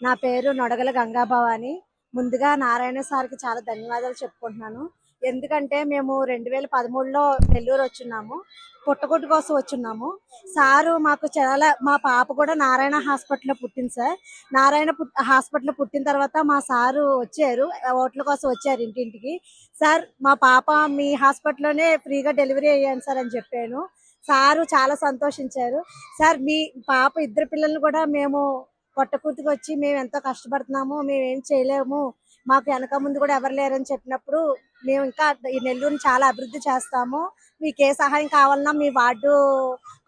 నా పేరు నొడగల గంగాభవాని. ముందుగా నారాయణ సార్కి చాలా ధన్యవాదాలు చెప్పుకుంటున్నాను. ఎందుకంటే మేము 2013లో నెల్లూరు వచ్చున్నాము. పుట్టగొట్టు కోసం వచ్చున్నాము. సారు మాకు చాలా, మా పాప కూడా నారాయణ హాస్పిటల్లో పుట్టింది సార్. హాస్పిటల్లో పుట్టిన తర్వాత మా సారు వచ్చారు, ఓట్ల కోసం వచ్చారు ఇంటింటికి. సార్ మా పాప మీ హాస్పిటల్లోనే ఫ్రీగా డెలివరీ అయ్యాను సార్ అని చెప్పాను. సారు చాలా సంతోషించారు. సార్ మీ పాప ఇద్దరు పిల్లల్ని కూడా మేము పొట్టకూటికి వచ్చి మేము ఎంతో కష్టపడుతున్నాము, మేము ఏం చేయలేము, మాకు వెనక ముందు కూడా ఎవరు లేరని చెప్పినప్పుడు మేము ఇంకా ఈ నెల్లూరుని చాలా అభివృద్ధి చేస్తాము, మీకు ఏ సహాయం కావాలన్నా మీ వార్డు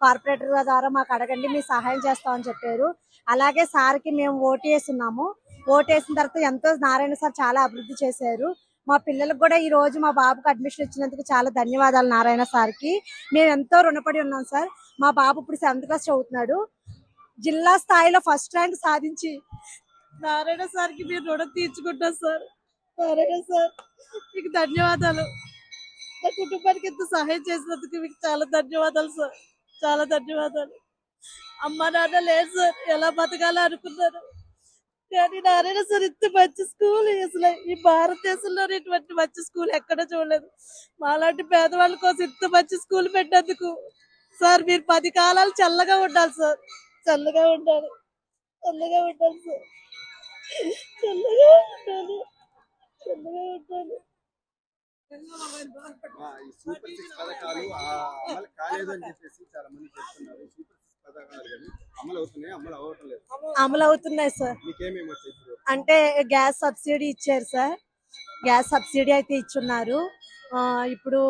కార్పొరేటర్ ద్వారా మాకు అడగండి, మీ సహాయం చేస్తామని చెప్పారు. అలాగే సార్కి మేము ఓటు వేస్తున్నాము. ఓటు వేసిన తర్వాత ఎంతో నారాయణ సార్ చాలా అభివృద్ధి చేశారు. మా పిల్లలకు కూడా ఈ రోజు మా బాబుకి అడ్మిషన్ ఇచ్చినందుకు చాలా ధన్యవాదాలు నారాయణ సార్కి. మేము ఎంతో రుణపడి ఉన్నాం సార్. మా బాబు ఇప్పుడు 7th క్లాస్ చదువుతున్నాడు. జిల్లా స్థాయిలో ఫస్ట్ ర్యాంక్ సాధించి నారాయణ సార్కి మీరు రుణం తీర్చుకుంటాం సార్. నారాయణ సార్ మీకు ధన్యవాదాలు. నా కుటుంబానికి ఎంత సహాయం చేసినందుకు మీకు చాలా ధన్యవాదాలు సార్. చాలా ధన్యవాదాలు. అమ్మ నాన్న లేదు సార్, ఎలా బతకాలో అనుకున్నారు కానీ నారాయణ సార్ ఇంత మంచి స్కూల్ అసలు ఈ భారతదేశంలో ఇటువంటి మంచి స్కూల్ ఎక్కడ చూడలేదు. మాలాంటి పేదవాళ్ళ కోసం ఇంత మంచి స్కూల్ పెట్టినందుకు సార్ మీరు 10 కాలాలు చల్లగా ఉండాలి సార్. చల్లగా ఉండాలి, చల్లగా ఉండాలి సార్, చల్లగా ఉండాలి, చల్లగా ఉండాలి. ఈ సూపర్ సిక్స్ పథకాలు అమలు కాలేదు అని చెప్పేసి చాలా మంది చెప్తున్నారు. సూపర్ సిక్స్ పథకాలు కానీ అమలు అవుతున్నాయి, అమలు అవ్వటం లేదు. అమలు అవుతున్నాయి సార్. మీకేమేమి వచ్చాయి ఇప్పుడు? అంటే గ్యాస్ సబ్సిడీ ఇచ్చారు సార్. గ్యాస్ సబ్సిడీ అయితే ఇచ్చున్నారు. ఇప్పుడు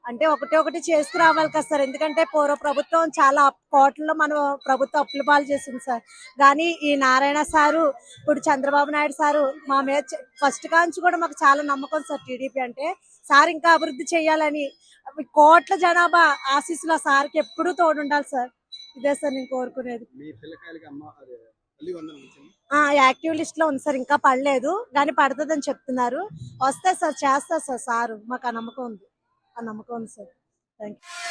అంటే ఒకటి చేసుకురావాలి కదా సార్. ఎందుకంటే పూర్వ ప్రభుత్వం చాలా కోట్లలో మనం ప్రభుత్వం అప్పుల పాలు చేసింది సార్. కానీ ఈ నారాయణ సారు, ఇప్పుడు చంద్రబాబు నాయుడు సారు మా మీద ఫస్ట్ కాంచి కూడా మాకు చాలా నమ్మకం సార్. టీడీపీ అంటే సార్ ఇంకా అభివృద్ధి చేయాలని, కోట్ల జనాభా ఆశీస్సులు ఆ సార్కి ఎప్పుడూ తోడుండాలి సార్. ఇదే సార్ నేను కోరుకునేది. మీ పిల్లకాయలకి తల్లి వందనం వచ్చింది? యాక్టివ్ లిస్ట్ లో ఉంది సార్, ఇంకా పడలేదు కానీ పడుతుందని చెప్తున్నారు. వస్తాయి సార్, చేస్తారు సార్. సారు మాకు ఆ నమ్మకం ఉంది, సార్. Thank you.